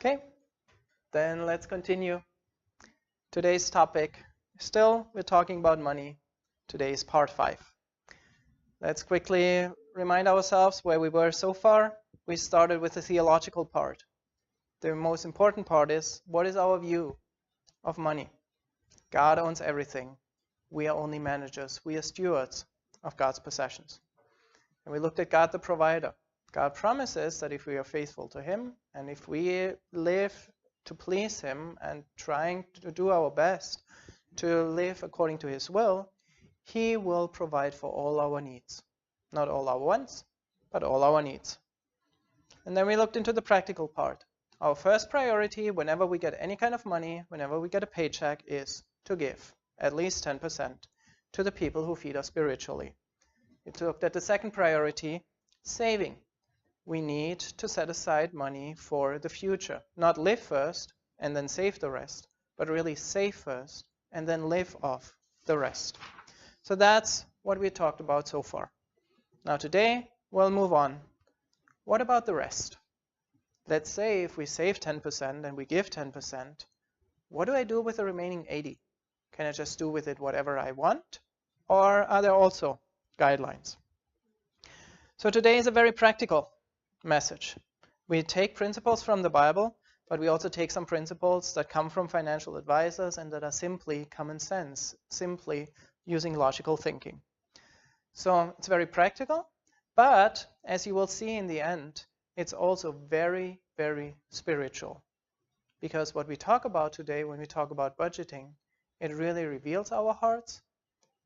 Okay, then let's continue. Today's topic, still we're talking about money. Today is part 5. Let's quickly remind ourselves where we were so far. We started with the theological part. The most important part is, what is our view of money? God owns everything. We are only managers. We are stewards of God's possessions. And we looked at God the provider. God promises that if we are faithful to Him and if we live to please Him and trying to do our best to live according to His will, He will provide for all our needs. Not all our wants, but all our needs. And then we looked into the practical part. Our first priority whenever we get any kind of money, whenever we get a paycheck, is to give at least 10% to the people who feed us spiritually. We looked at the second priority, saving. We need to set aside money for the future. Not live first and then save the rest, but really save first and then live off the rest. So that's what we talked about so far. Now today, we'll move on. What about the rest? Let's say if we save 10% and we give 10%, what do I do with the remaining 80? Can I just do with it whatever I want? Or are there also guidelines? So today is a very practical message. We take principles from the Bible, but we also take some principles that come from financial advisors and that are simply common sense, simply using logical thinking. So it's very practical, but as you will see in the end, it's also very, very spiritual. Because what we talk about today when we talk about budgeting, it really reveals our hearts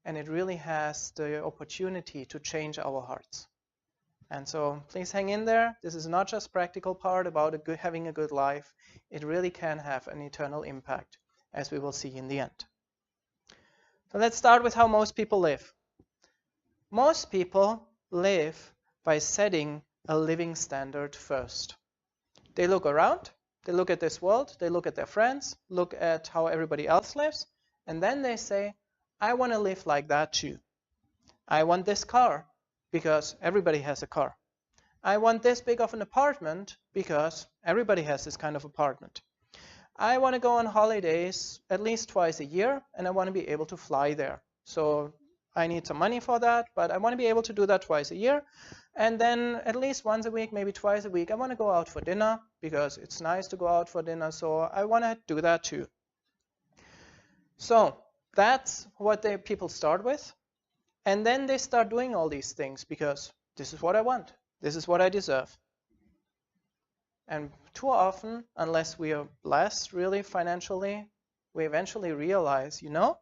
and it really has the opportunity to change our hearts. And so please hang in there. This is not just practical part about having a good life. It really can have an eternal impact, as we will see in the end. So let's start with how most people live. Most people live by setting a living standard first. They look around, they look at this world, they look at their friends, look at how everybody else lives, and then they say, I want to live like that too. I want this car, because everybody has a car. I want this big of an apartment because everybody has this kind of apartment. I want to go on holidays at least twice a year and I want to be able to fly there. So I need some money for that, but I want to be able to do that twice a year. And then at least once a week, maybe twice a week, I want to go out for dinner because it's nice to go out for dinner. So I want to do that too. So that's what people start with. And then they start doing all these things because this is what I want. This is what I deserve. And too often, unless we are blessed really financially, we eventually realize, you know,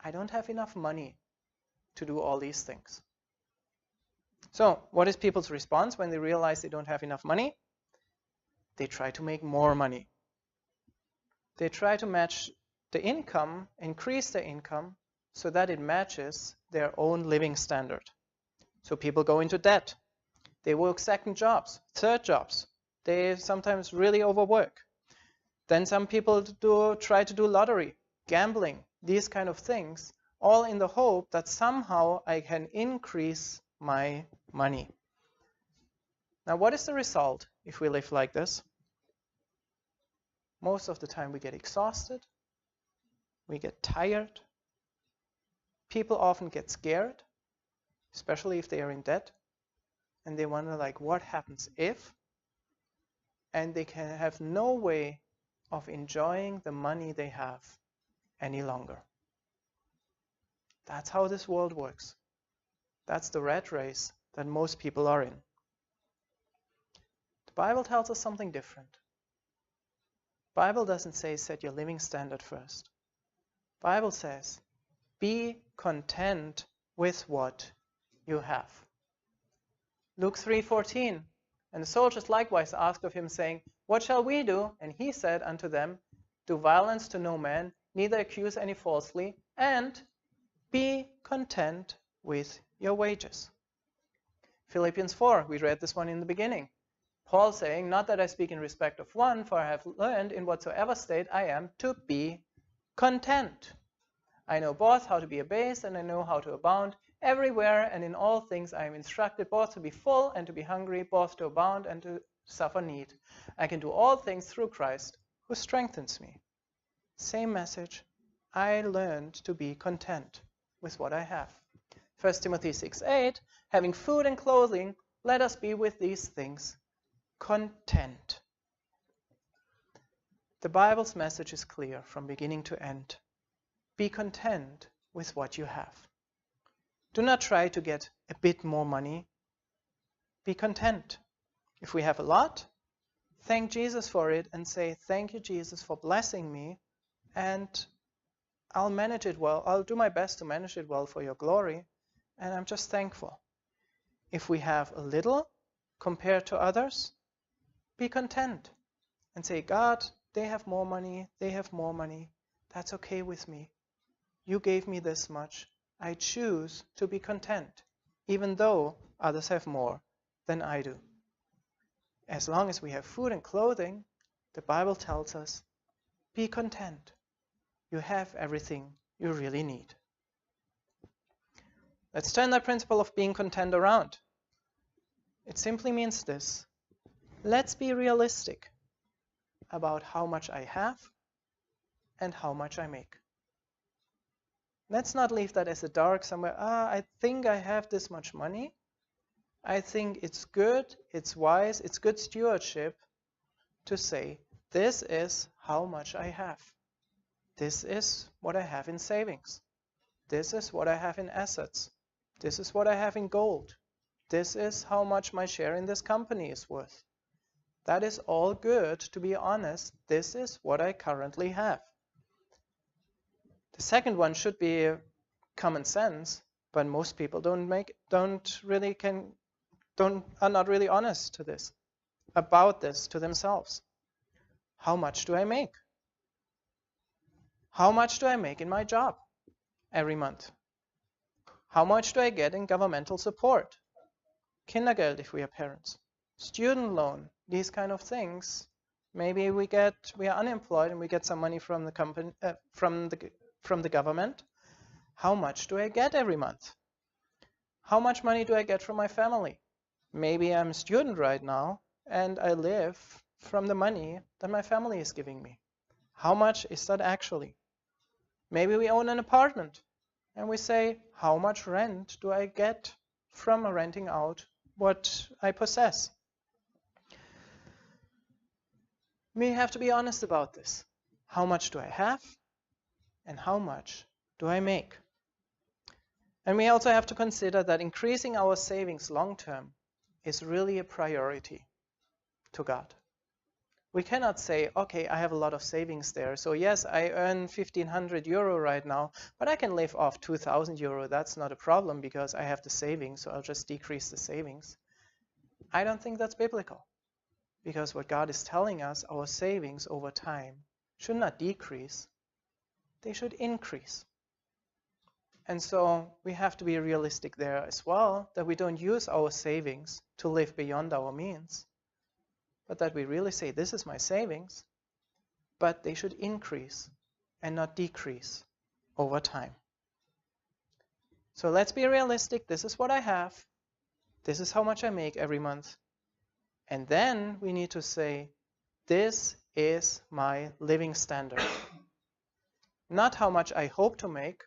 I don't have enough money to do all these things. So what is people's response when they realize they don't have enough money? They try to make more money. They try to match the income, increase their income, so that it matches their own living standard. So people go into debt. They work second jobs, third jobs. They sometimes really overwork. Then some people try to do lottery, gambling, these kind of things, all in the hope that somehow I can increase my money. Now, what is the result if we live like this? Most of the time we get exhausted, we get tired. People often get scared, especially if they are in debt, and they wonder like, what happens if? And they can have no way of enjoying the money they have any longer. That's how this world works. That's the rat race that most people are in. The Bible tells us something different. The Bible doesn't say set your living standard first. The Bible says be content with what you have. Luke 3:14, and the soldiers likewise asked of him, saying, What shall we do? And he said unto them, Do violence to no man, neither accuse any falsely, and be content with your wages. Philippians 4, we read this one in the beginning. Paul saying, Not that I speak in respect of one, for I have learned in whatsoever state I am to be content. I know both how to be abased and I know how to abound. Everywhere and in all things I am instructed both to be full and to be hungry, both to abound and to suffer need. I can do all things through Christ who strengthens me. Same message. I learned to be content with what I have. 1 Timothy 6:8, having food and clothing, let us be with these things content. The Bible's message is clear from beginning to end. Be content with what you have. Do not try to get a bit more money. Be content. If we have a lot, thank Jesus for it and say, thank you, Jesus, for blessing me, and I'll manage it well. I'll do my best to manage it well for your glory, and I'm just thankful. If we have a little compared to others, be content and say, God, they have more money, they have more money. That's okay with me. You gave me this much. I choose to be content, even though others have more than I do. As long as we have food and clothing, the Bible tells us, be content. You have everything you really need. Let's turn that principle of being content around. It simply means this. Let's be realistic about how much I have and how much I make. Let's not leave that as a dark somewhere. I think I have this much money. I think it's good, it's wise, it's good stewardship to say, this is how much I have. This is what I have in savings. This is what I have in assets. This is what I have in gold. This is how much my share in this company is worth. That is all good, to be honest. This is what I currently have. The second one should be common sense, but most people are not really honest to this, about this to themselves. How much do I make? How much do I make in my job every month? How much do I get in governmental support? Kindergeld if we are parents. Student loan, these kind of things. Maybe we are unemployed and we get some money from the company, from the government. How much do I get every month? How much money do I get from my family? Maybe I'm a student right now and I live from the money that my family is giving me. How much is that actually? Maybe we own an apartment and we say, how much rent do I get from renting out what I possess? We have to be honest about this. How much do I have and how much do I make? And we also have to consider that increasing our savings long term is really a priority to God. We cannot say, okay, I have a lot of savings there, so yes, I earn 1,500 euro right now, but I can live off 2,000 euro. That's not a problem because I have the savings, so I'll just decrease the savings. I don't think that's biblical, because what God is telling us, our savings over time should not decrease, they should increase. And so we have to be realistic there as well, that we don't use our savings to live beyond our means, but that we really say, this is my savings, but they should increase and not decrease over time. So let's be realistic. This is what I have. This is how much I make every month. And then we need to say, this is my living standard. Not how much I hope to make,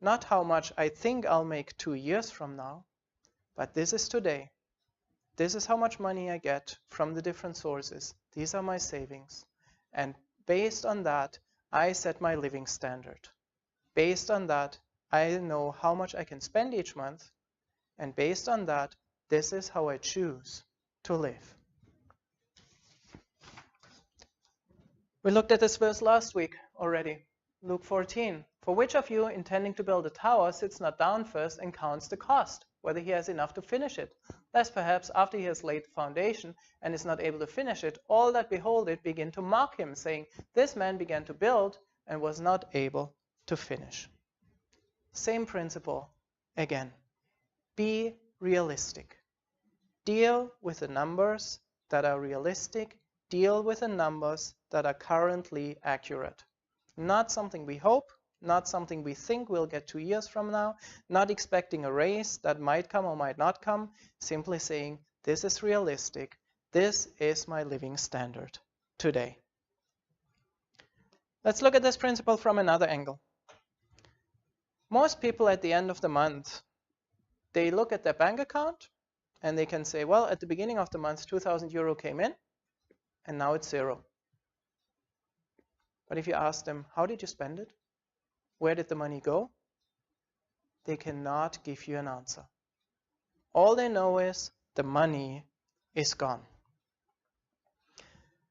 not how much I think I'll make 2 years from now, but this is today. This is how much money I get from the different sources. These are my savings. And based on that, I set my living standard. Based on that, I know how much I can spend each month. And based on that, this is how I choose to live. We looked at this verse last week already. Luke 14. For which of you, intending to build a tower, sits not down first and counts the cost, whether he has enough to finish it? Lest perhaps after he has laid the foundation and is not able to finish it, all that behold it begin to mock him, saying, this man began to build and was not able to finish. Same principle again. Be realistic. Deal with the numbers that are realistic. Deal with the numbers that are currently accurate. Not something we hope, not something we think we'll get 2 years from now, not expecting a raise that might come or might not come, simply saying, this is realistic, this is my living standard today. Let's look at this principle from another angle. Most people at the end of the month, they look at their bank account and they can say, well, at the beginning of the month, 2,000 euro came in and now it's 0. But if you ask them, how did you spend it? Where did the money go? They cannot give you an answer. All they know is the money is gone.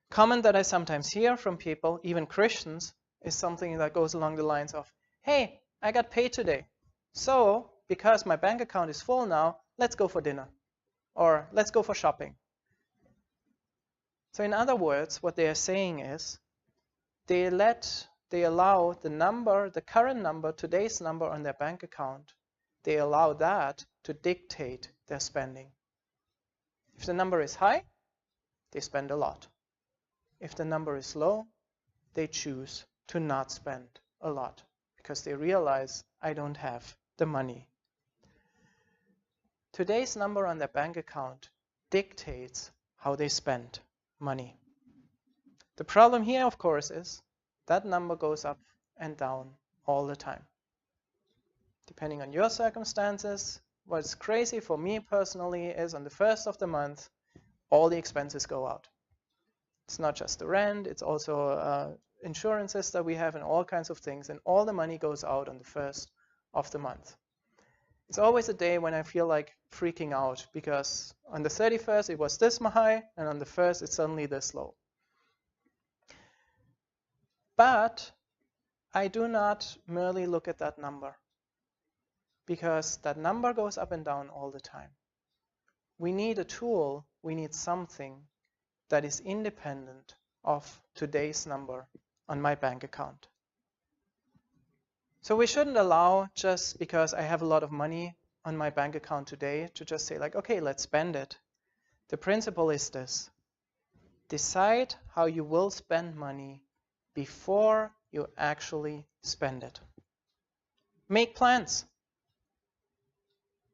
Comment that I sometimes hear from people, even Christians, is something that goes along the lines of, hey, I got paid today. So, because my bank account is full now, let's go for dinner. Or let's go for shopping. So in other words, what they are saying is, they allow the number, the current number, today's number on their bank account, they allow that to dictate their spending. If the number is high, they spend a lot. If the number is low, they choose to not spend a lot because they realize, I don't have the money. Today's number on their bank account dictates how they spend money. The problem here, of course, is that number goes up and down all the time. Depending on your circumstances, what's crazy for me personally is on the first of the month, all the expenses go out. It's not just the rent, it's also insurances that we have and all kinds of things, and all the money goes out on the first of the month. It's always a day when I feel like freaking out because on the 31st it was this high and on the 1st it's suddenly this low. But I do not merely look at that number because that number goes up and down all the time. We need a tool, we need something that is independent of today's number on my bank account. So we shouldn't allow, just because I have a lot of money on my bank account today, to just say like, okay, let's spend it. The principle is this: decide how you will spend money before you actually spend it. Make plans.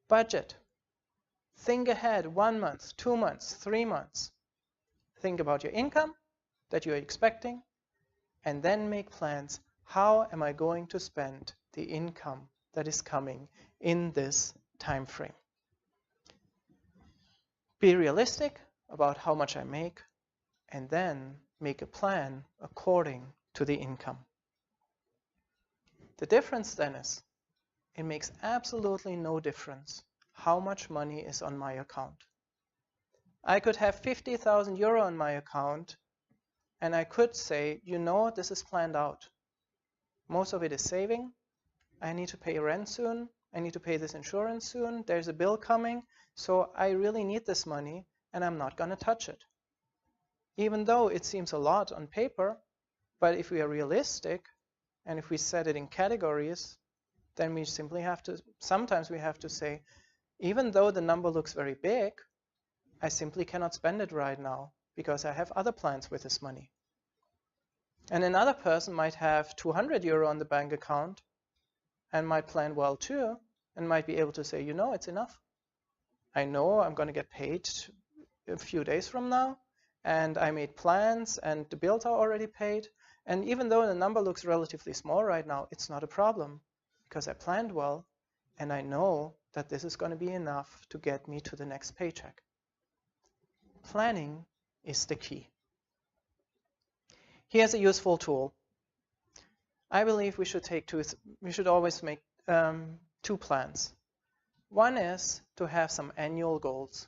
Budget. Think ahead 1 month, 2 months, 3 months. Think about your income that you're expecting, and then make plans. How am I going to spend the income that is coming in this time frame? Be realistic about how much I make, and then make a plan according to the income. The difference then is, it makes absolutely no difference how much money is on my account. I could have 50,000 euro on my account, and I could say, you know, this is planned out. Most of it is saving. I need to pay rent soon. I need to pay this insurance soon. There's a bill coming. So I really need this money, and I'm not going to touch it. Even though it seems a lot on paper, but if we are realistic, and if we set it in categories, then we simply have to, sometimes we have to say, even though the number looks very big, I simply cannot spend it right now because I have other plans with this money. And another person might have 200 euro on the bank account and might plan well too, and might be able to say, you know, it's enough. I know I'm going to get paid a few days from now, and I made plans and the bills are already paid. And even though the number looks relatively small right now, it's not a problem because I planned well and I know that this is going to be enough to get me to the next paycheck. Planning is the key. Here's a useful tool. I believe we should always make 2 plans. One is to have some annual goals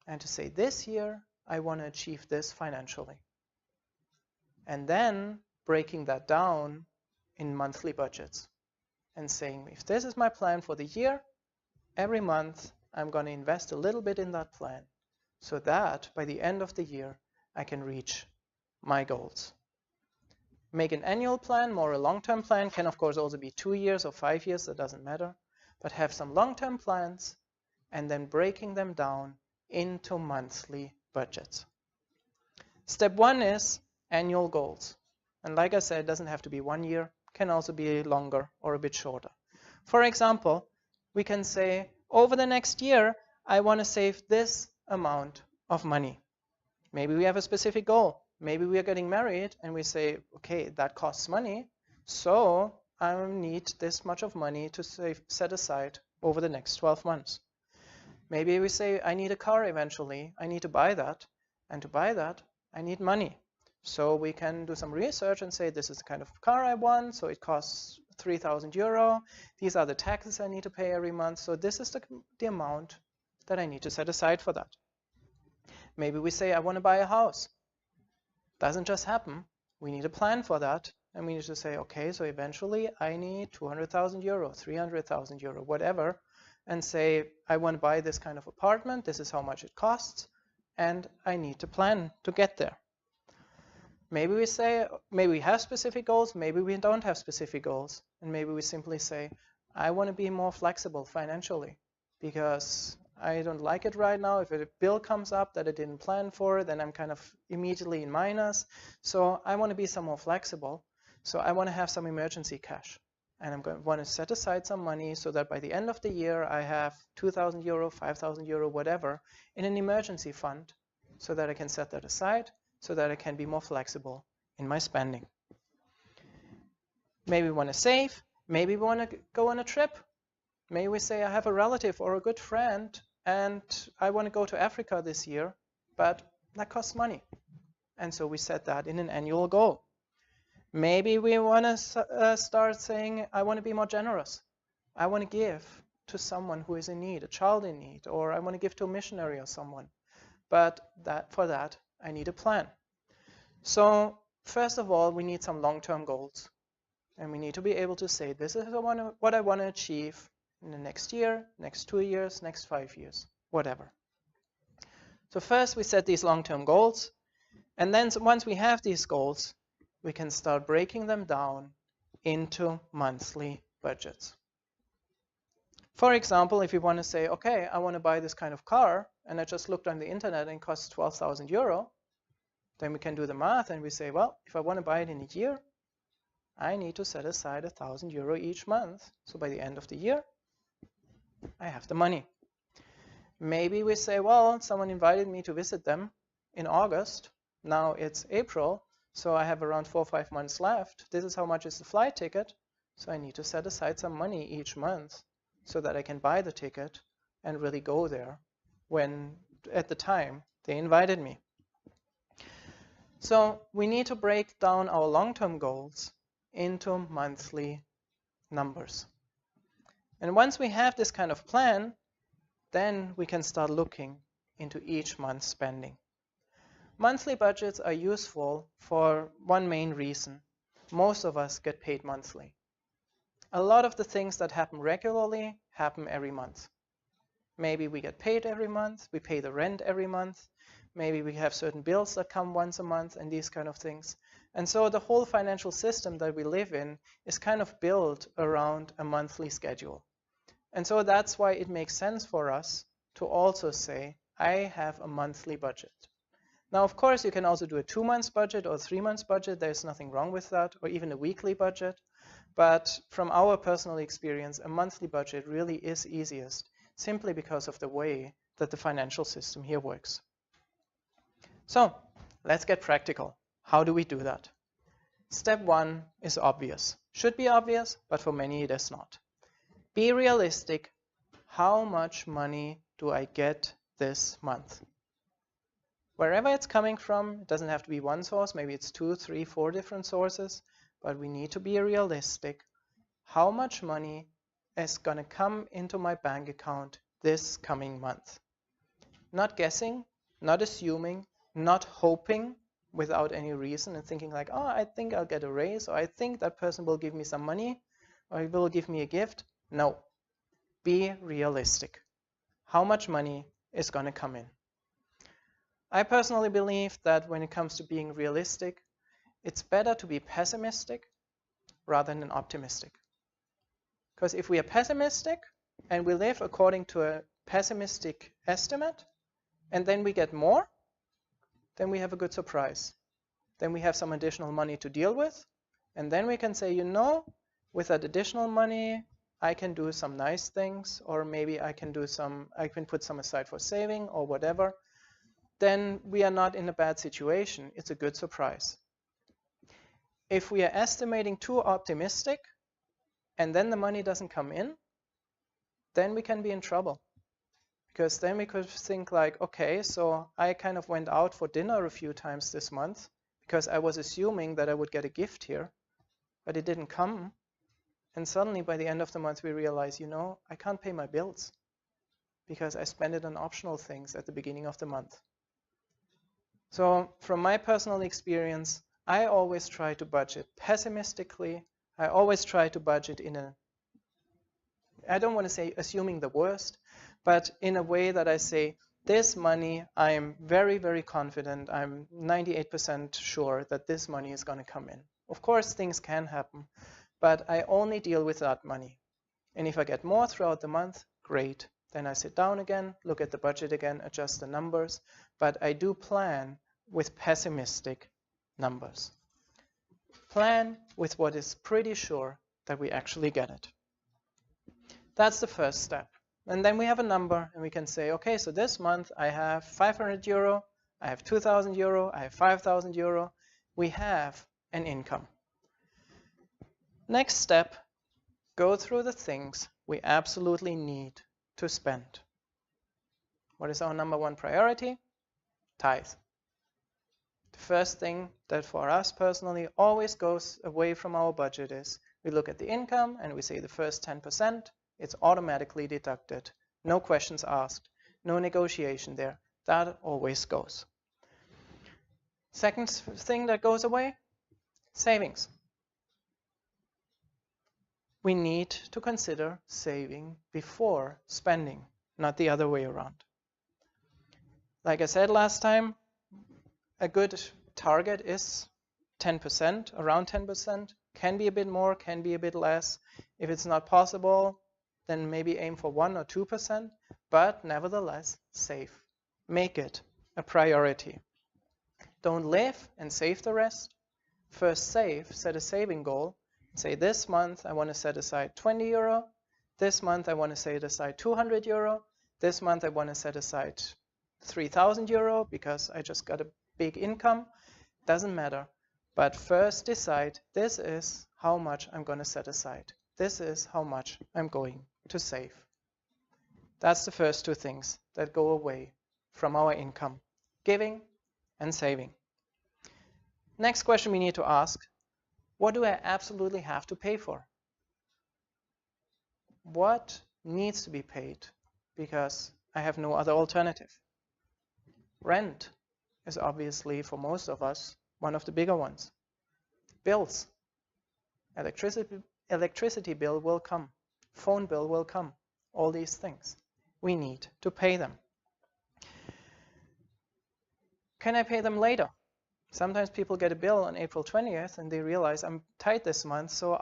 and to say, this year I want to achieve this financially. And then breaking that down in monthly budgets and saying, if this is my plan for the year, every month I'm going to invest a little bit in that plan so that by the end of the year I can reach my goals. Make an annual plan, more a long-term plan, can of course also be 2 years or 5 years, that doesn't matter, but have some long-term plans and then breaking them down into monthly budgets. Step 1 is annual goals. And like I said, it doesn't have to be 1 year, can also be longer or a bit shorter. For example, we can say, over the next year, I want to save this amount of money. Maybe we have a specific goal. Maybe we are getting married and we say, okay, that costs money, so I need this much of money to set aside over the next 12 months. Maybe we say, I need a car eventually. I need to buy that. And to buy that, I need money. So we can do some research and say, this is the kind of car I want, so it costs 3,000 euro. These are the taxes I need to pay every month. So this is the amount that I need to set aside for that. Maybe we say, I want to buy a house. Doesn't just happen. We need a plan for that. And we need to say, okay, so eventually I need 200,000 euro, 300,000 euro, whatever, and say, I want to buy this kind of apartment. This is how much it costs. And I need to plan to get there. Maybe we say, maybe we have specific goals, maybe we don't have specific goals. And maybe we simply say, I want to be more flexible financially because I don't like it right now. If a bill comes up that I didn't plan for, then I'm kind of immediately in minus. So I want to be some more flexible. So I want to have some emergency cash. And I'm going to want to set aside some money so that by the end of the year, I have 2,000 euro, 5,000 euro, whatever, in an emergency fund so that I can set that aside, so that I can be more flexible in my spending. Maybe we want to save. Maybe we want to go on a trip. Maybe we say I have a relative or a good friend and I want to go to Africa this year, but that costs money. And so we set that in an annual goal. Maybe we want to start saying I want to be more generous. I want to give to someone who is in need, a child in need, or I want to give to a missionary or someone. But for that, I need a plan. So first of all, we need some long-term goals. And we need to be able to say, this is what I want to achieve in the next year, next 2 years, next 5 years, whatever. So first we set these long-term goals. And then once we have these goals, we can start breaking them down into monthly budgets. For example, if you want to say, okay, I want to buy this kind of car, and I just looked on the internet and it costs 12,000 euro, then we can do the math and we say, well, if I want to buy it in a year, I need to set aside 1,000 euro each month. So by the end of the year, I have the money. Maybe we say, well, someone invited me to visit them in August. Now it's April, so I have around 4 or 5 months left. This is how much is the flight ticket. So I need to set aside some money each month so that I can buy the ticket and really go there when at the time they invited me. So we need to break down our long-term goals into monthly numbers. And once we have this kind of plan, then we can start looking into each month's spending. Monthly budgets are useful for one main reason. Most of us get paid monthly. A lot of the things that happen regularly happen every month. Maybe we get paid every month, we pay the rent every month, maybe we have certain bills that come once a month and these kind of things. And so the whole financial system that we live in is kind of built around a monthly schedule. And so that's why it makes sense for us to also say, I have a monthly budget. Now, of course, you can also do a 2 months budget or a 3 months budget. There's nothing wrong with that, or even a weekly budget. But from our personal experience, a monthly budget really is easiest, simply because of the way that the financial system here works. So let's get practical. How do we do that? Step 1 is obvious. Should be obvious, but for many it is not. Be realistic. How much money do I get this month? Wherever it's coming from, it doesn't have to be one source, maybe it's 2, 3, 4 different sources, but we need to be realistic. How much money is going to come into my bank account this coming month? Not guessing, not assuming, not hoping without any reason and thinking like, oh, I think I'll get a raise, or I think that person will give me some money, or he will give me a gift. No. Be realistic. How much money is going to come in? I personally believe that when it comes to being realistic, it's better to be pessimistic rather than optimistic. Because if we are pessimistic and we live according to a pessimistic estimate, and then we get more, then we have a good surprise. Then we have some additional money to deal with, And then we can say, you know, with that additional money, I can do some nice things, or maybe I can put some aside for saving or whatever. Then we are not in a bad situation. It's a good surprise. If we are estimating too optimistic and then the money doesn't come in, then we can be in trouble. Because then we could think like, okay, so I kind of went out for dinner a few times this month because I was assuming that I would get a gift here, but it didn't come. And suddenly by the end of the month, we realize, you know, I can't pay my bills because I spent it on optional things at the beginning of the month. So from my personal experience, I always try to budget pessimistically. I always try to budget I don't want to say assuming the worst, but in a way that I say, this money, I'm very, very confident, I'm 98% sure that this money is going to come in. Of course, things can happen, but I only deal with that money. And if I get more throughout the month, great. Then I sit down again, look at the budget again, adjust the numbers, but I do plan with pessimistic numbers. Plan with what is pretty sure that we actually get it. That's the first step. And then we have a number and we can say, okay, so this month I have 500 euro, I have 2,000 euro, I have 5,000 euro. We have an income. Next step, go through the things we absolutely need to spend. What is our number one priority? Tithe. The first thing that for us personally always goes away from our budget is we look at the income and we say the first 10%. It's automatically deducted. No questions asked. No negotiation there. That always goes. Second thing that goes away, savings. We need to consider saving before spending, not the other way around. Like I said last time, a good target is 10%, around 10%. Can be a bit more, can be a bit less. If it's not possible, then maybe aim for 1 or 2%, but nevertheless, save. Make it a priority. Don't live and save the rest. First save, set a saving goal. Say this month I want to set aside 20 euro. This month I want to set aside 200 euro. This month I want to set aside 3,000 euro because I just got a big income. Doesn't matter. But first decide this is how much I'm going to set aside. This is how much I'm going to save. That's the first two things that go away from our income, giving and saving. Next question we need to ask, what do I absolutely have to pay for? What needs to be paid because I have no other alternative? Rent is obviously, for most of us, one of the bigger ones. Bills. Electricity bill will come. Phone bill will come. All these things. We need to pay them. Can I pay them later? Sometimes people get a bill on April 20th and they realize I'm tight this month, so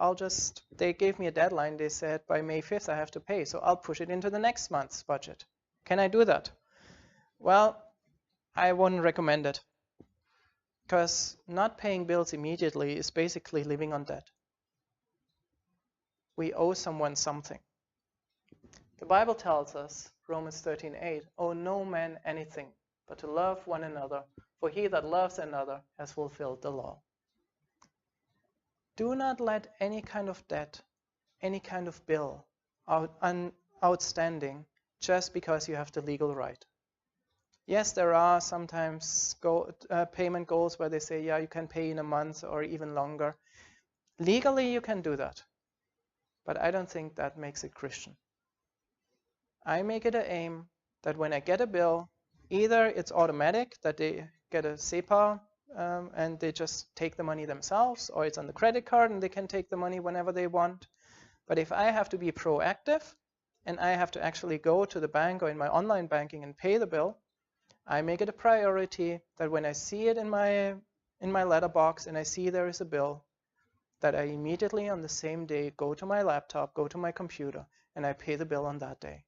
they gave me a deadline. They said by May 5th I have to pay, so I'll push it into the next month's budget. Can I do that? Well, I wouldn't recommend it, because not paying bills immediately is basically living on debt. We owe someone something. The Bible tells us, Romans 13:8, owe no man anything but to love one another, for he that loves another has fulfilled the law. Do not let any kind of debt, any kind of bill outstanding just because you have the legal right. Yes, there are sometimes payment goals where they say, yeah, you can pay in a month or even longer. Legally, you can do that. But I don't think that makes it Christian. I make it an aim that when I get a bill, either it's automatic that they get a SEPA and they just take the money themselves, or it's on the credit card and they can take the money whenever they want. But if I have to be proactive and I have to actually go to the bank or in my online banking and pay the bill, I make it a priority that when I see it in my letterbox and I see there is a bill, that I immediately on the same day go to my laptop, go to my computer, and I pay the bill on that day.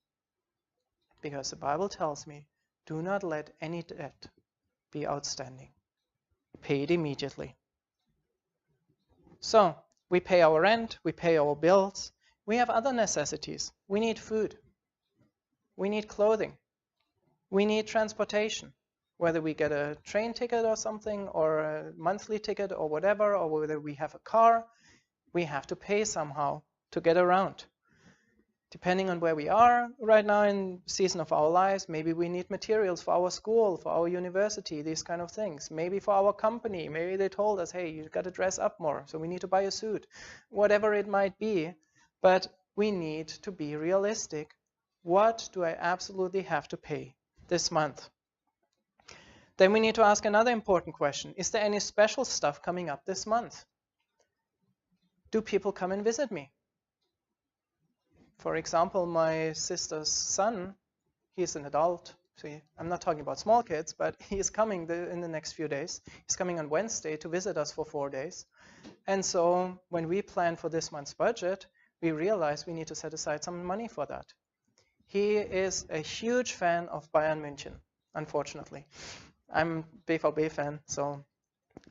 Because the Bible tells me, do not let any debt be outstanding. Pay it immediately. So we pay our rent, we pay our bills, we have other necessities. We need food, we need clothing, we need transportation, whether we get a train ticket or something, or a monthly ticket or whatever, or whether we have a car, we have to pay somehow to get around. Depending on where we are right now in the season of our lives, maybe we need materials for our school, for our university, these kind of things. Maybe for our company, maybe they told us, hey, you've got to dress up more, so we need to buy a suit. Whatever it might be, but we need to be realistic. What do I absolutely have to pay this month? Then we need to ask another important question. Is there any special stuff coming up this month? Do people come and visit me? For example, my sister's son, he's an adult. So I'm not talking about small kids, but he is coming in the next few days. He's coming on Wednesday to visit us for 4 days. And so when we plan for this month's budget, we realize we need to set aside some money for that. He is a huge fan of Bayern München, unfortunately. I'm a BVB fan, so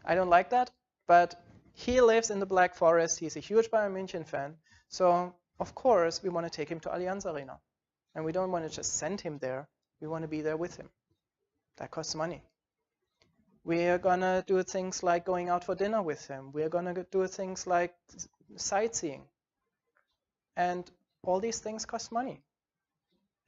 I don't like that. But he lives in the Black Forest. He's a huge Bayern München fan. So of course, we want to take him to Allianz Arena. And we don't want to just send him there. We want to be there with him. That costs money. We are going to do things like going out for dinner with him. We are going to do things like sightseeing. And all these things cost money.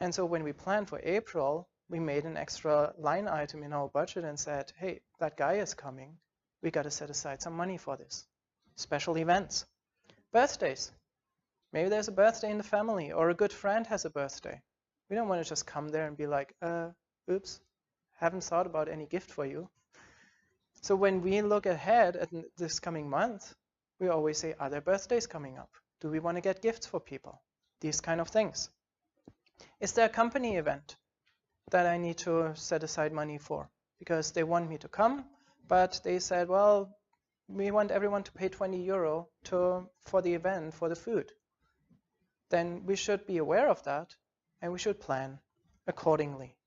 And so when we planned for April, we made an extra line item in our budget and said, hey, that guy is coming. We got to set aside some money for this. Special events. Birthdays. Maybe there's a birthday in the family, or a good friend has a birthday. We don't want to just come there and be like, oops, haven't thought about any gift for you. So when we look ahead at this coming month, we always say, are there birthdays coming up? Do we want to get gifts for people? These kind of things. Is there a company event that I need to set aside money for? Because they want me to come, but they said, well, we want everyone to pay 20 euro for the event, for the food. Then we should be aware of that, and we should plan accordingly.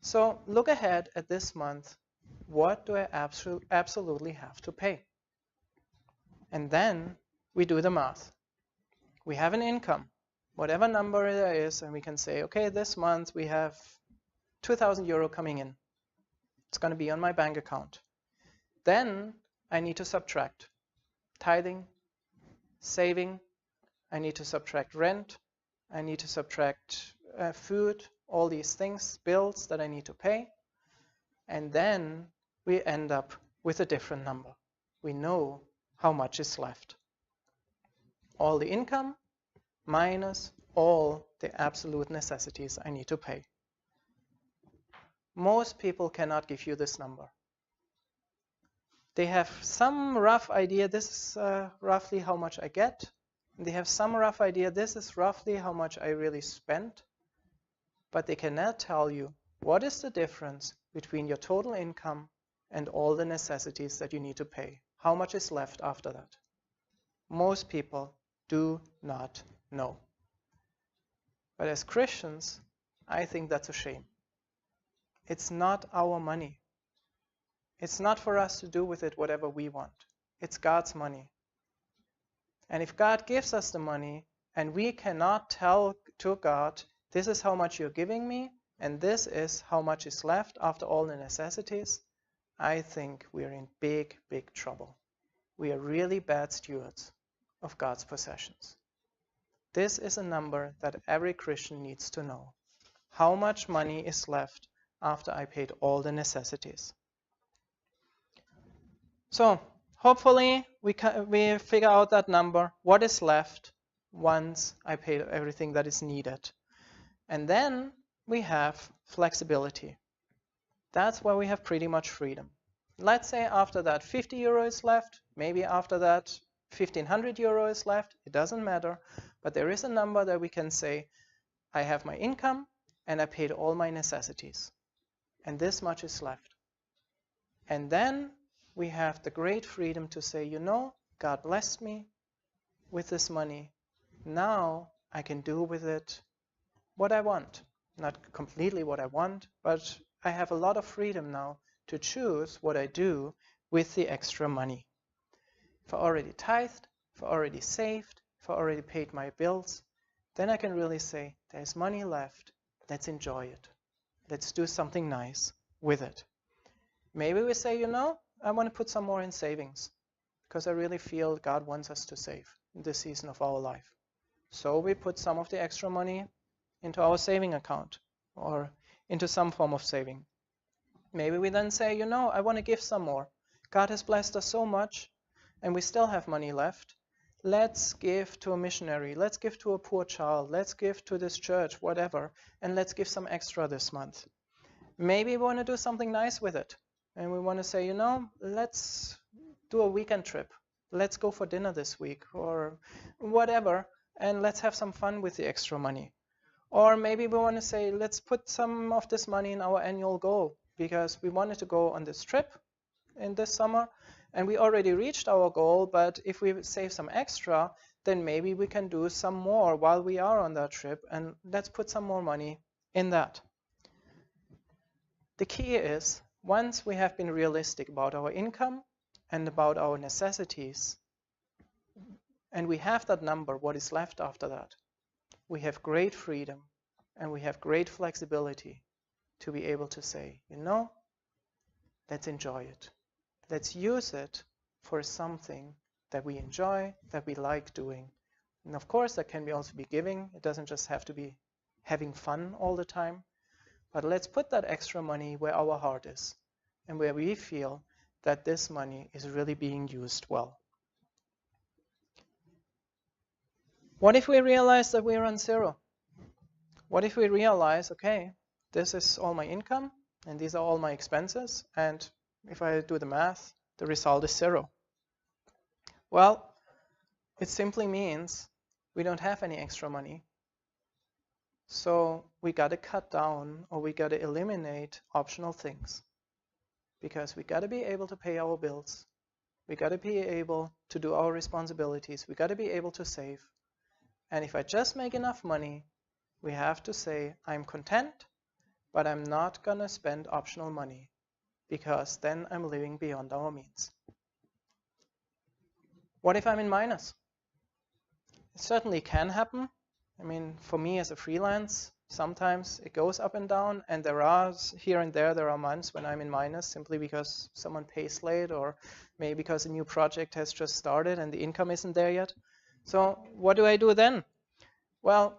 So look ahead at this month. What do I absolutely have to pay? And then we do the math. We have an income, whatever number there is, and we can say, okay, this month we have 2,000 euro coming in. It's going to be on my bank account. Then I need to subtract tithing, saving, I need to subtract rent, I need to subtract food, all these things, bills that I need to pay. And then we end up with a different number. We know how much is left. All the income minus all the absolute necessities I need to pay. Most people cannot give you this number. They have some rough idea, this is roughly how much I get. They have some rough idea, this is roughly how much I really spent. But they cannot tell you what is the difference between your total income and all the necessities that you need to pay. How much is left after that? Most people do not know. But as Christians, I think that's a shame. It's not our money. It's not for us to do with it whatever we want. It's God's money. And if God gives us the money and we cannot tell to God, this is how much you're giving me and this is how much is left after all the necessities, I think we're in big, big trouble. We are really bad stewards of God's possessions. This is a number that every Christian needs to know. How much money is left after I paid all the necessities? So hopefully we figure out that number, what is left once I paid everything that is needed. And then we have flexibility. That's where we have pretty much freedom. Let's say after that 50 euro is left, maybe after that 1,500 euro is left, it doesn't matter, but there is a number that we can say, I have my income and I paid all my necessities. And this much is left. And then we have the great freedom to say, you know, God blessed me with this money. Now I can do with it what I want. Not completely what I want, but I have a lot of freedom now to choose what I do with the extra money. if I already tithed, if I already saved, if I already paid my bills, then I can really say, there's money left, let's enjoy it. Let's do something nice with it. Maybe we say, I want to put some more in savings because I really feel God wants us to save in this season of our life. So we put some of the extra money into our saving account or into some form of saving. Maybe we then say, I want to give some more. God has blessed us so much and we still have money left. Let's give to a missionary. Let's give to a poor child. Let's give to this church, whatever. And let's give some extra this month. Maybe we want to do something nice with it. And we want to say, let's do a weekend trip. Let's go for dinner this week or whatever. And let's have some fun with the extra money. Or maybe we want to say, let's put some of this money in our annual goal because we wanted to go on this trip in this summer and we already reached our goal, but if we save some extra, then maybe we can do some more while we are on that trip and let's put some more money in that. The key is, once we have been realistic about our income and about our necessities, and we have that number, what is left after that, we have great freedom and we have great flexibility to be able to say, let's enjoy it. Let's use it for something that we enjoy, that we like doing. And of course, that can also be giving. It doesn't just have to be having fun all the time. But let's put that extra money where our heart is and where we feel that this money is really being used well. What if we realize that we're on zero? What if we realize, okay, this is all my income and these are all my expenses, and if I do the math, the result is zero? Well, it simply means we don't have any extra money. So we got to cut down or we got to eliminate optional things because we got to be able to pay our bills. We got to be able to do our responsibilities. We got to be able to save. And if I just make enough money, we have to say, I'm content, but I'm not going to spend optional money because then I'm living beyond our means. What if I'm in minus? It certainly can happen. I mean, for me as a freelance, sometimes it goes up and down, and there are here and there are months when I'm in minus simply because someone pays late or maybe because a new project has just started and the income isn't there yet. So what do I do then? Well,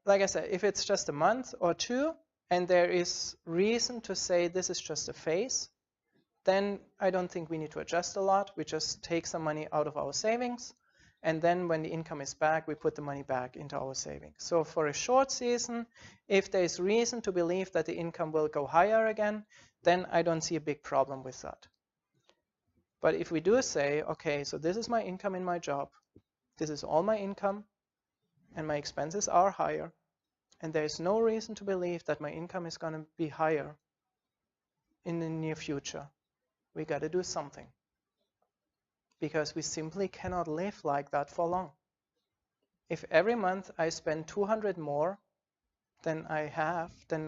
like I said, if it's just a month or two and there is reason to say this is just a phase, then I don't think we need to adjust a lot. We just take some money out of our savings, and then when the income is back, we put the money back into our savings. So for a short season, if there is reason to believe that the income will go higher again, then I don't see a big problem with that. But if we do say, okay, so this is my income in my job, this is all my income, and my expenses are higher, and there is no reason to believe that my income is going to be higher in the near future, we got to do something. Because we simply cannot live like that for long. If every month I spend 200 more than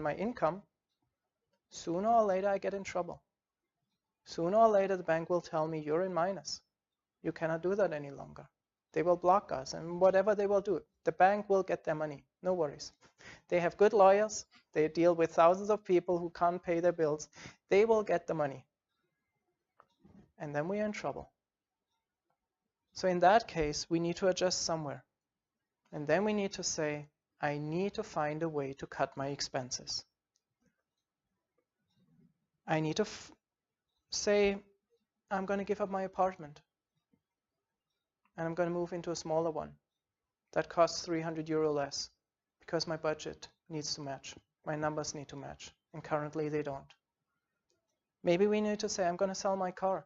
my income, sooner or later I get in trouble. Sooner or later the bank will tell me you're in minus. You cannot do that any longer. They will block us, and whatever they will do, the bank will get their money. No worries. They have good lawyers. They deal with thousands of people who can't pay their bills. They will get the money. And then we are in trouble. So in that case, we need to adjust somewhere. And then we need to say, I need to find a way to cut my expenses. I need to say, I'm going to give up my apartment. And I'm going to move into a smaller one that costs 300 euro less because my budget needs to match. My numbers need to match. And currently they don't. Maybe we need to say, I'm going to sell my car,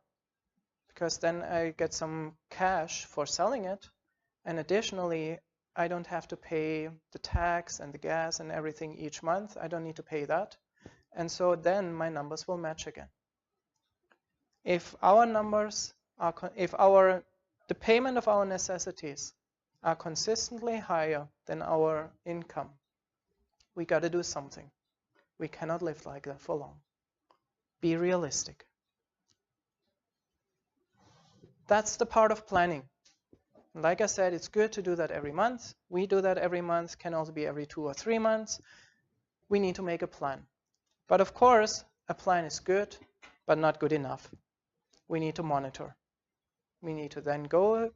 because then I get some cash for selling it, and additionally I don't have to pay the tax and the gas and everything each month. I don't need to pay that, and so then my numbers will match again. If our numbers are, the payment of our necessities are consistently higher than our income, we got to do something. We cannot live like that for long. Be realistic. That's the part of planning. Like I said, it's good to do that every month. We do that every month, can also be every 2 or 3 months. We need to make a plan. But of course, a plan is good, but not good enough. We need to monitor. We need to then go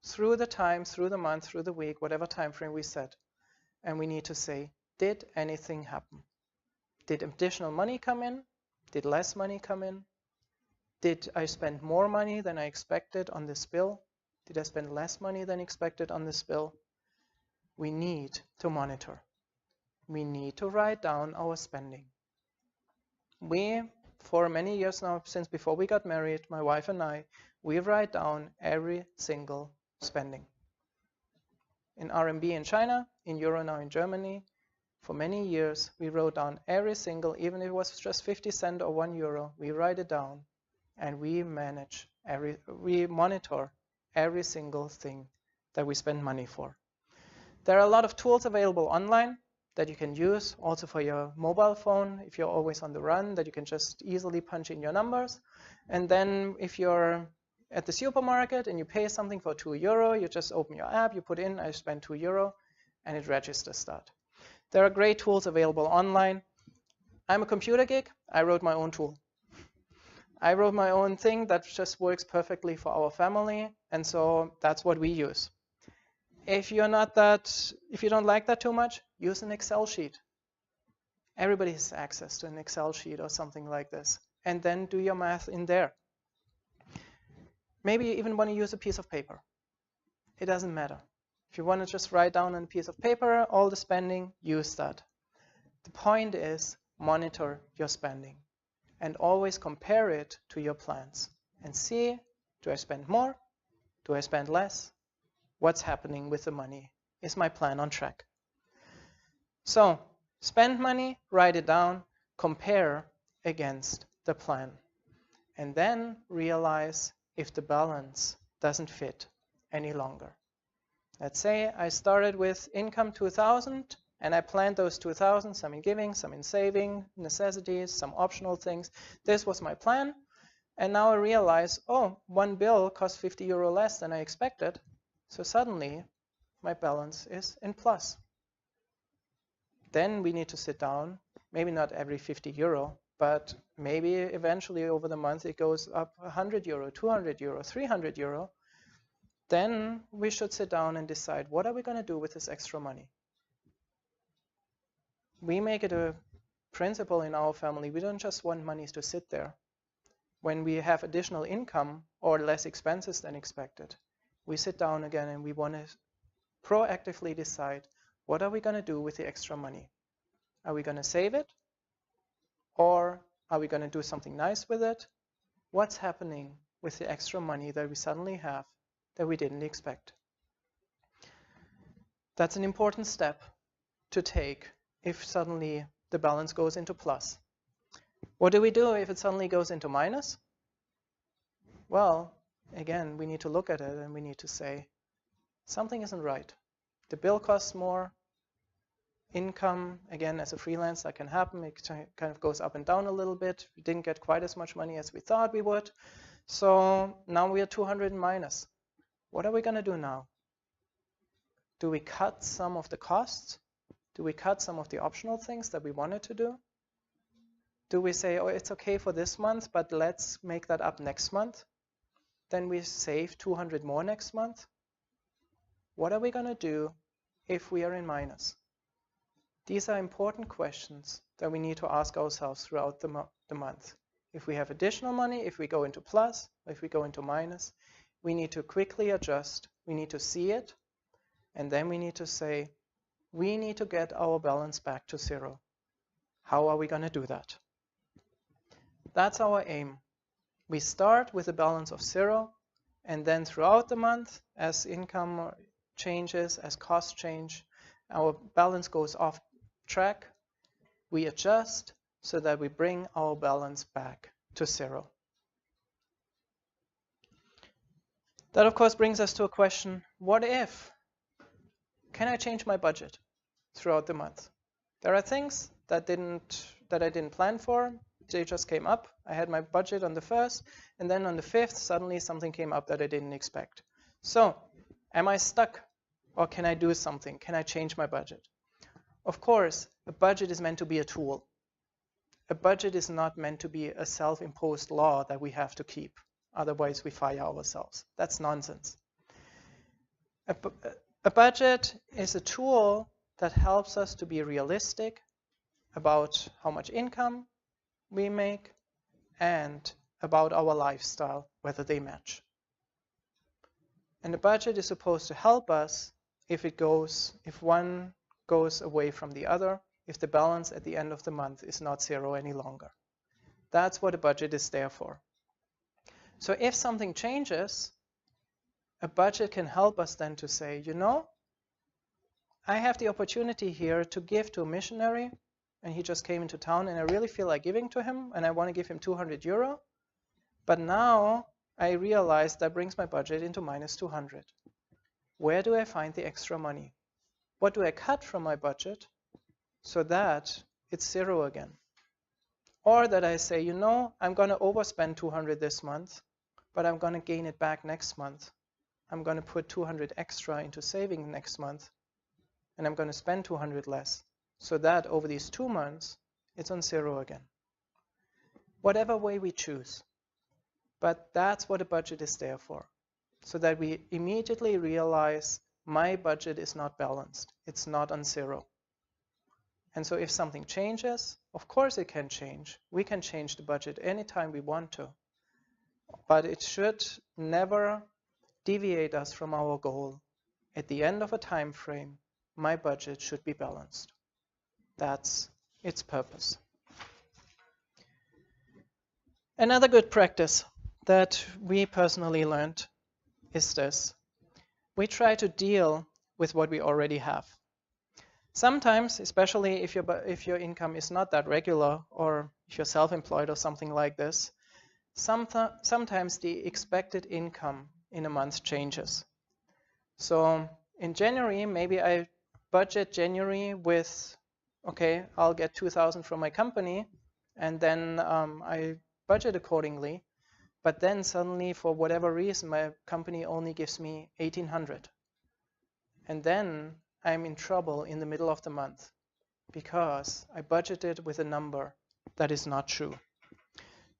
through the time, through the month, through the week, whatever time frame we set, and we need to say, did anything happen? Did additional money come in? Did less money come in? Did I spend more money than I expected on this bill? Did I spend less money than expected on this bill? We need to monitor. We need to write down our spending. We, for many years now, since before we got married, my wife and I, we write down every single spending. In RMB in China, in Euro now in Germany, for many years, we wrote down every single, even if it was just 50 cents or €1, we write it down and we monitor every single thing that we spend money for. There are a lot of tools available online that you can use also for your mobile phone if you're always on the run, that you can just easily punch in your numbers. And then if you're at the supermarket and you pay something for €2, you just open your app, you put in, I spent €2, and it registers that. There are great tools available online. I'm a computer geek. I wrote my own tool. I wrote my own thing that just works perfectly for our family, and so that's what we use. If you don't like that too much, use an Excel sheet. Everybody has access to an Excel sheet or something like this, and then do your math in there. Maybe you even want to use a piece of paper. It doesn't matter. If you want to just write down on a piece of paper all the spending, use that. The point is, monitor your spending and always compare it to your plans and see, do I spend more? Do I spend less? What's happening with the money? Is my plan on track? So, spend money, write it down, compare against the plan, and then realize if the balance doesn't fit any longer. Let's say I started with income 2,000 and I planned those 2,000, some in giving, some in saving, necessities, some optional things. This was my plan. And now I realize, oh, one bill cost €50 less than I expected. So suddenly my balance is in plus. Then we need to sit down, maybe not every €50, but maybe eventually over the month it goes up €100, €200, €300. Then we should sit down and decide, what are we going to do with this extra money? We make it a principle in our family. We don't just want money to sit there. When we have additional income or less expenses than expected, we sit down again and we want to proactively decide, what are we going to do with the extra money? Are we going to save it? Or are we going to do something nice with it? What's happening with the extra money that we suddenly have that we didn't expect? That's an important step to take if suddenly the balance goes into plus. What do we do if it suddenly goes into minus? Well, again, we need to look at it and we need to say, something isn't right. The bill costs more. Income, again, as a freelancer, that can happen. It kind of goes up and down a little bit. We didn't get quite as much money as we thought we would. So now we are 200 in minus. What are we going to do now? Do we cut some of the costs? Do we cut some of the optional things that we wanted to do? Do we say, oh, it's okay for this month, but let's make that up next month? Then we save 200 more next month. What are we going to do if we are in minus? These are important questions that we need to ask ourselves throughout the month. If we have additional money, if we go into plus, if we go into minus, we need to quickly adjust. We need to see it, and then we need to say, we need to get our balance back to zero. How are we going to do that? That's our aim. We start with a balance of 0, and then throughout the month, as income changes, as costs change, our balance goes off track. We adjust so that we bring our balance back to 0. That, of course, brings us to a question, what if? Can I change my budget throughout the month? There are things that I didn't plan for. they just came up. I had my budget on the 1st, and then on the 5th, suddenly something came up that I didn't expect. So, am I stuck? Or can I do something? Can I change my budget? Of course, a budget is meant to be a tool. A budget is not meant to be a self-imposed law that we have to keep. Otherwise, we fire ourselves. That's nonsense. A budget is a tool that helps us to be realistic about how much income we make and about our lifestyle, whether they match. And a budget is supposed to help us if one goes away from the other, if the balance at the end of the month is not zero any longer. That's what a budget is there for. So if something changes, a budget can help us then to say, you know, I have the opportunity here to give to a missionary, and he just came into town, and I really feel like giving to him, and I want to give him 200 euro. But now I realize that brings my budget into minus 200. Where do I find the extra money? What do I cut from my budget so that it's zero again? Or that I say, you know, I'm going to overspend 200 this month, but I'm going to gain it back next month. I'm going to put 200 extra into saving next month, and I'm going to spend 200 less, so that over these 2 months, it's on zero again. Whatever way we choose. But that's what a budget is there for, so that we immediately realize my budget is not balanced. It's not on zero. And so if something changes, of course it can change. We can change the budget anytime we want to. But it should never deviate us from our goal. At the end of a time frame, my budget should be balanced. That's its purpose. Another good practice that we personally learned is this. We try to deal with what we already have. Sometimes, especially if your income is not that regular, or if you're self-employed or something like this, sometimes the expected income in a month changes. So in January, maybe I budget January with, okay, I'll get 2,000 from my company, and then I budget accordingly. But then suddenly, for whatever reason, my company only gives me 1,800. And then I'm in trouble in the middle of the month because I budgeted with a number that is not true.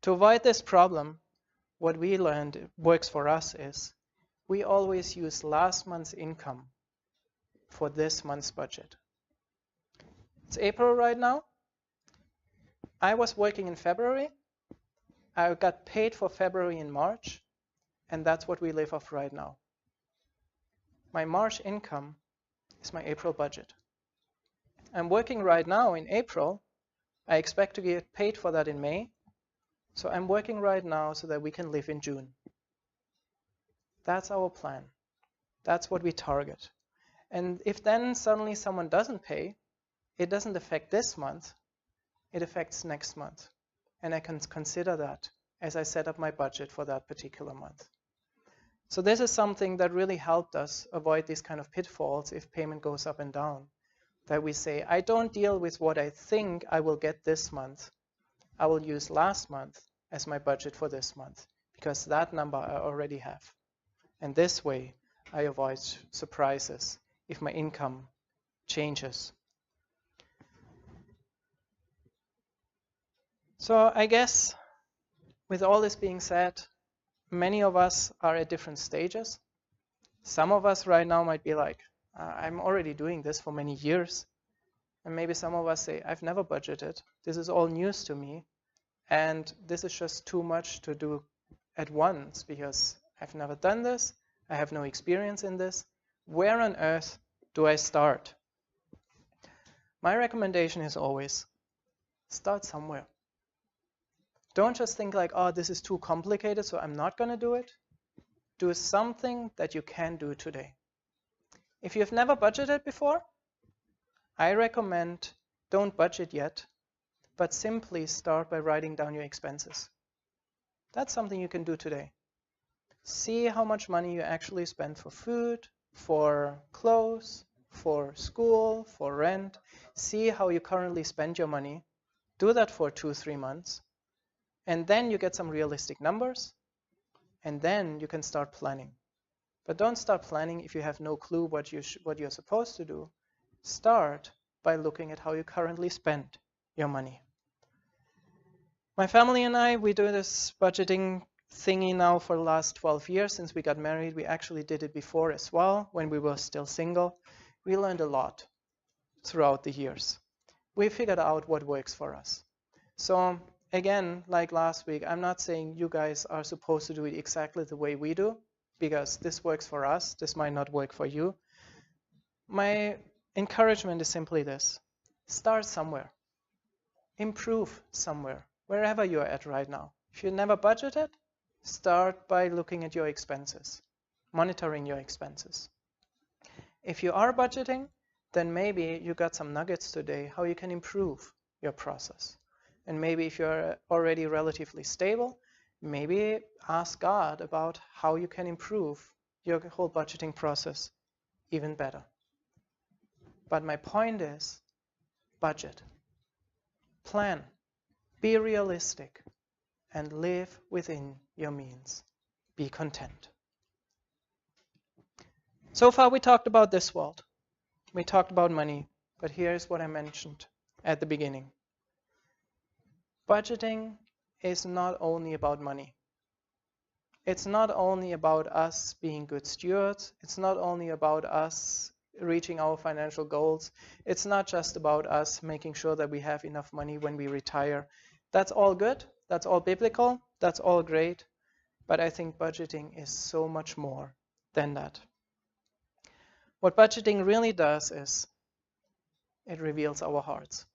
To avoid this problem, what we learned works for us is we always use last month's income for this month's budget. It's April right now. I was working in February. I got paid for February in March, and that's what we live off right now. My March income is my April budget. I'm working right now in April. I expect to get paid for that in May. So I'm working right now so that we can live in June. That's our plan. That's what we target. And if then suddenly someone doesn't pay, it doesn't affect this month. It affects next month. And I can consider that as I set up my budget for that particular month. So this is something that really helped us avoid these kind of pitfalls if payment goes up and down. That we say, I don't deal with what I think I will get this month. I will use last month as my budget for this month, because that number I already have. And this way, I avoid surprises if my income changes. So I guess with all this being said, many of us are at different stages. Some of us right now might be like, I'm already doing this for many years. And maybe some of us say, I've never budgeted. This is all news to me. And this is just too much to do at once because I've never done this. I have no experience in this. Where on earth do I start? My recommendation is always start somewhere. Don't just think like, oh, this is too complicated, so I'm not going to do it. Do something that you can do today. If you've never budgeted before, I recommend don't budget yet, but simply start by writing down your expenses. That's something you can do today. See how much money you actually spend for food, for clothes, for school, for rent. See how you currently spend your money. Do that for 2-3 months. And then you get some realistic numbers, and then you can start planning. But don't start planning if you have no clue what you're supposed to do. Start by looking at how you currently spend your money. My family and I, we do this budgeting thingy now for the last 12 years since we got married. We actually did it before as well when we were still single. We learned a lot throughout the years. We figured out what works for us. So again, like last week, I'm not saying you guys are supposed to do it exactly the way we do, because this works for us. This might not work for you. My encouragement is simply this: start somewhere. Improve somewhere, wherever you're at right now. If you never budgeted, start by looking at your expenses, monitoring your expenses. If you are budgeting, then maybe you got some nuggets today how you can improve your process. And maybe if you're already relatively stable, maybe ask God about how you can improve your whole budgeting process even better. But my point is, budget, plan, be realistic, and live within your means. Be content. So far we talked about this world. We talked about money, but here's what I mentioned at the beginning. Budgeting is not only about money. It's not only about us being good stewards. It's not only about us reaching our financial goals. It's not just about us making sure that we have enough money when we retire. That's all good. That's all biblical. That's all great. But I think budgeting is so much more than that. What budgeting really does is it reveals our hearts.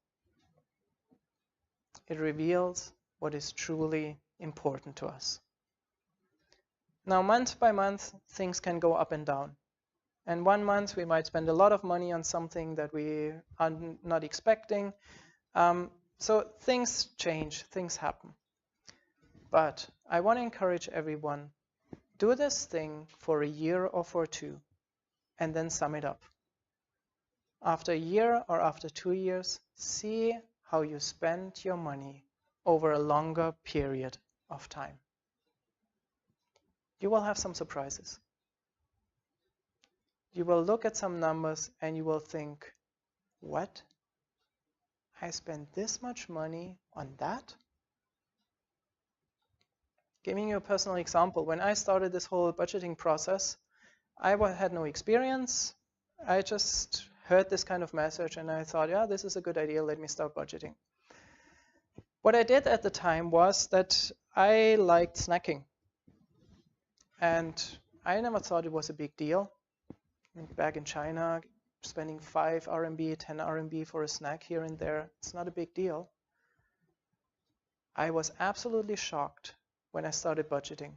It reveals what is truly important to us. Now, month by month, things can go up and down. And one month, we might spend a lot of money on something that we are not expecting. So things change, things happen. But I want to encourage everyone, do this thing for a year or for two, and then sum it up. After a year or after 2 years, see how you spend your money over a longer period of time. You will have some surprises. You will look at some numbers and you will think, what? I spent this much money on that? Giving you a personal example, when I started this whole budgeting process, I had no experience. I just heard this kind of message and I thought, yeah, this is a good idea, let me start budgeting. What I did at the time was that I liked snacking. And I never thought it was a big deal. Back in China, spending 5 RMB, 10 RMB for a snack here and there, it's not a big deal. I was absolutely shocked when I started budgeting.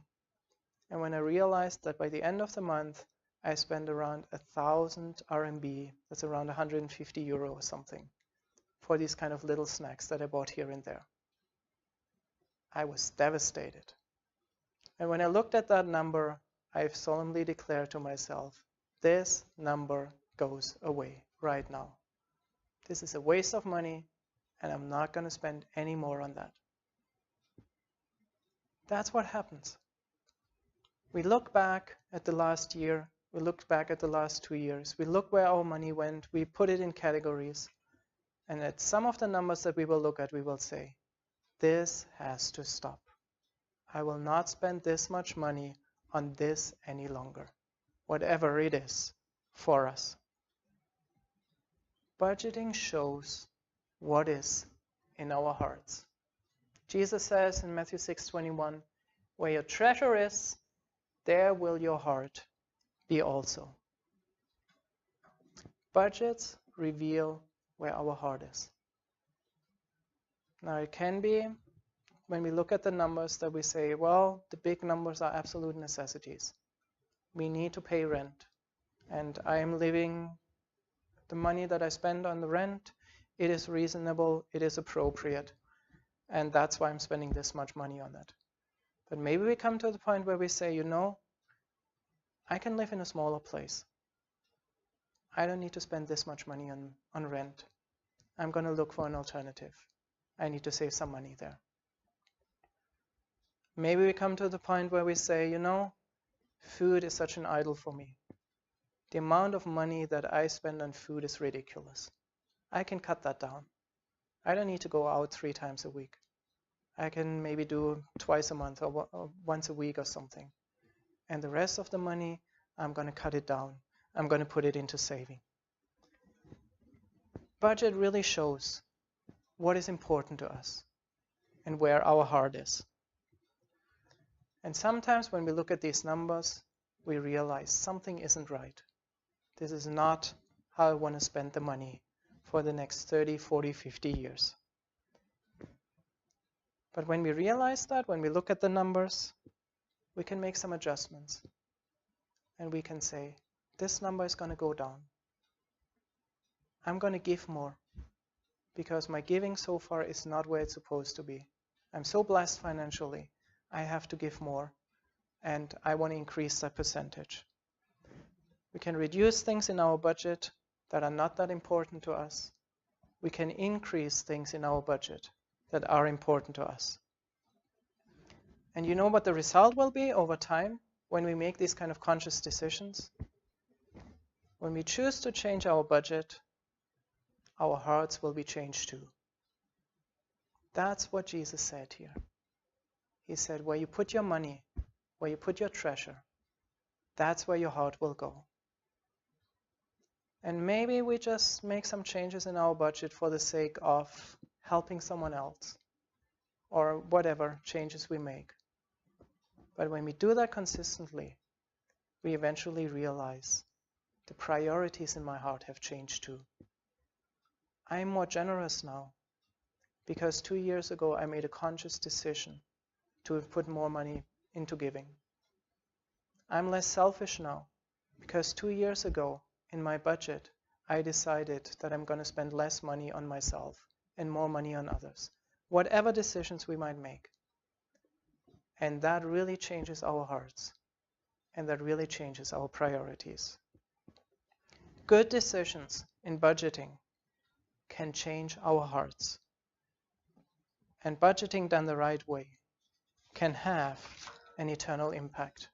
And when I realized that by the end of the month, I spent around 1,000 RMB, that's around 150 euro or something, for these kind of little snacks that I bought here and there. I was devastated. And when I looked at that number, I solemnly declared to myself, this number goes away right now. This is a waste of money, and I'm not going to spend any more on that. That's what happens. We look back at the last year, we look back at the last 2 years, we look where our money went, we put it in categories, and at some of the numbers that we will look at, we will say, this has to stop. I will not spend this much money on this any longer, whatever it is for us. Budgeting shows what is in our hearts. Jesus says in Matthew 6:21, where your treasure is, there will your heart be also. Budgets reveal where our heart is. Now it can be when we look at the numbers that we say, well, the big numbers are absolute necessities. We need to pay rent. And I am living, the money that I spend on the rent, it is reasonable, it is appropriate. And that's why I'm spending this much money on that. But maybe we come to the point where we say, you know, I can live in a smaller place. I don't need to spend this much money on rent. I'm going to look for an alternative. I need to save some money there. Maybe we come to the point where we say, you know, food is such an idol for me. The amount of money that I spend on food is ridiculous. I can cut that down. I don't need to go out 3 times a week. I can maybe do twice a month or once a week or something. And the rest of the money, I'm going to cut it down. I'm going to put it into saving. Budget really shows what is important to us and where our heart is. And sometimes when we look at these numbers, we realize something isn't right. This is not how I want to spend the money for the next 30, 40, 50 years. But when we realize that, when we look at the numbers, we can make some adjustments. And we can say, this number is going to go down. I'm going to give more because my giving so far is not where it's supposed to be. I'm so blessed financially. I have to give more, and I want to increase that percentage. We can reduce things in our budget that are not that important to us. We can increase things in our budget that are important to us. And you know what the result will be over time when we make these kind of conscious decisions? When we choose to change our budget, our hearts will be changed too. That's what Jesus said here. He said, where you put your money, where you put your treasure, that's where your heart will go. And maybe we just make some changes in our budget for the sake of helping someone else, or whatever changes we make. But when we do that consistently, we eventually realize the priorities in my heart have changed too. I'm more generous now because 2 years ago I made a conscious decision to put more money into giving. I'm less selfish now because 2 years ago in my budget I decided that I'm going to spend less money on myself and more money on others, whatever decisions we might make. And that really changes our hearts, and that really changes our priorities. Good decisions in budgeting can change our hearts. And budgeting done the right way can have an eternal impact,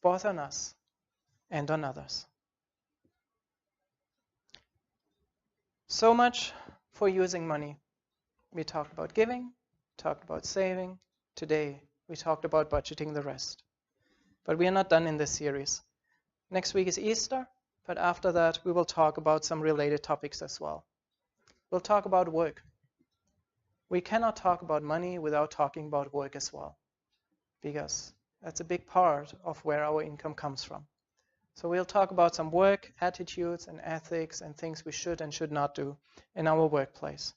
both on us and on others. So much for using money. We talked about giving, talked about saving. Today, we talked about budgeting the rest. But we are not done in this series. Next week is Easter, but after that, we will talk about some related topics as well. We'll talk about work. We cannot talk about money without talking about work as well, because that's a big part of where our income comes from. So we'll talk about some work attitudes and ethics and things we should and should not do in our workplace.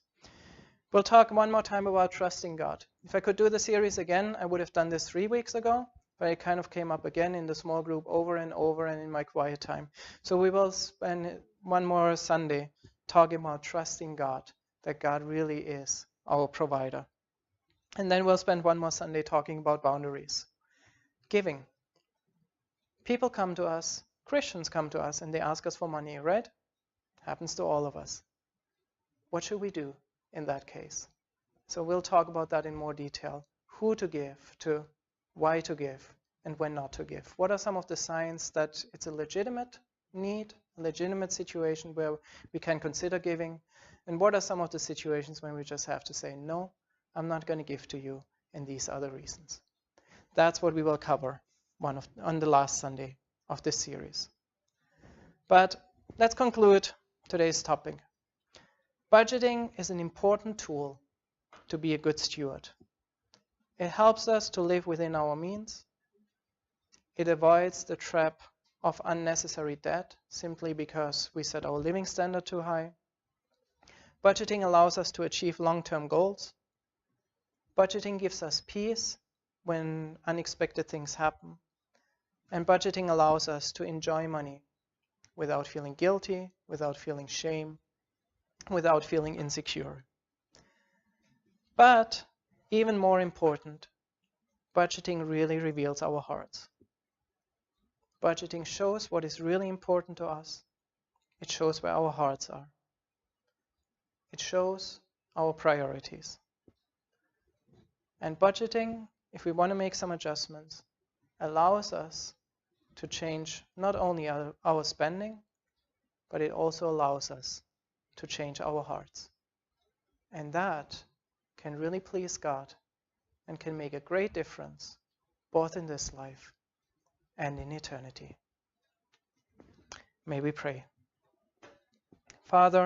We'll talk one more time about trusting God. If I could do the series again, I would have done this 3 weeks ago, but it kind of came up again in the small group over and over and in my quiet time. So we will spend one more Sunday talking about trusting God, that God really is our provider. And then we'll spend one more Sunday talking about boundaries. Giving. People come to us, Christians come to us, and they ask us for money, right? Happens to all of us. What should we do in that case? So we'll talk about that in more detail. Who to give to, why to give, and when not to give. What are some of the signs that it's a legitimate need, a legitimate situation where we can consider giving? And what are some of the situations when we just have to say, no, I'm not going to give to you, and these are the reasons. That's what we will cover on the last Sunday of this series. But let's conclude today's topic. Budgeting is an important tool to be a good steward. It helps us to live within our means. It avoids the trap of unnecessary debt simply because we set our living standard too high. Budgeting allows us to achieve long-term goals. Budgeting gives us peace when unexpected things happen. And budgeting allows us to enjoy money without feeling guilty, without feeling shame, without feeling insecure. But even more important, budgeting really reveals our hearts. Budgeting shows what is really important to us. It shows where our hearts are. It shows our priorities. And budgeting if we want to make some adjustments, allows us to change not only our spending, but it also allows us to change our hearts. And that can really please God and can make a great difference both in this life and in eternity. May we pray. Father,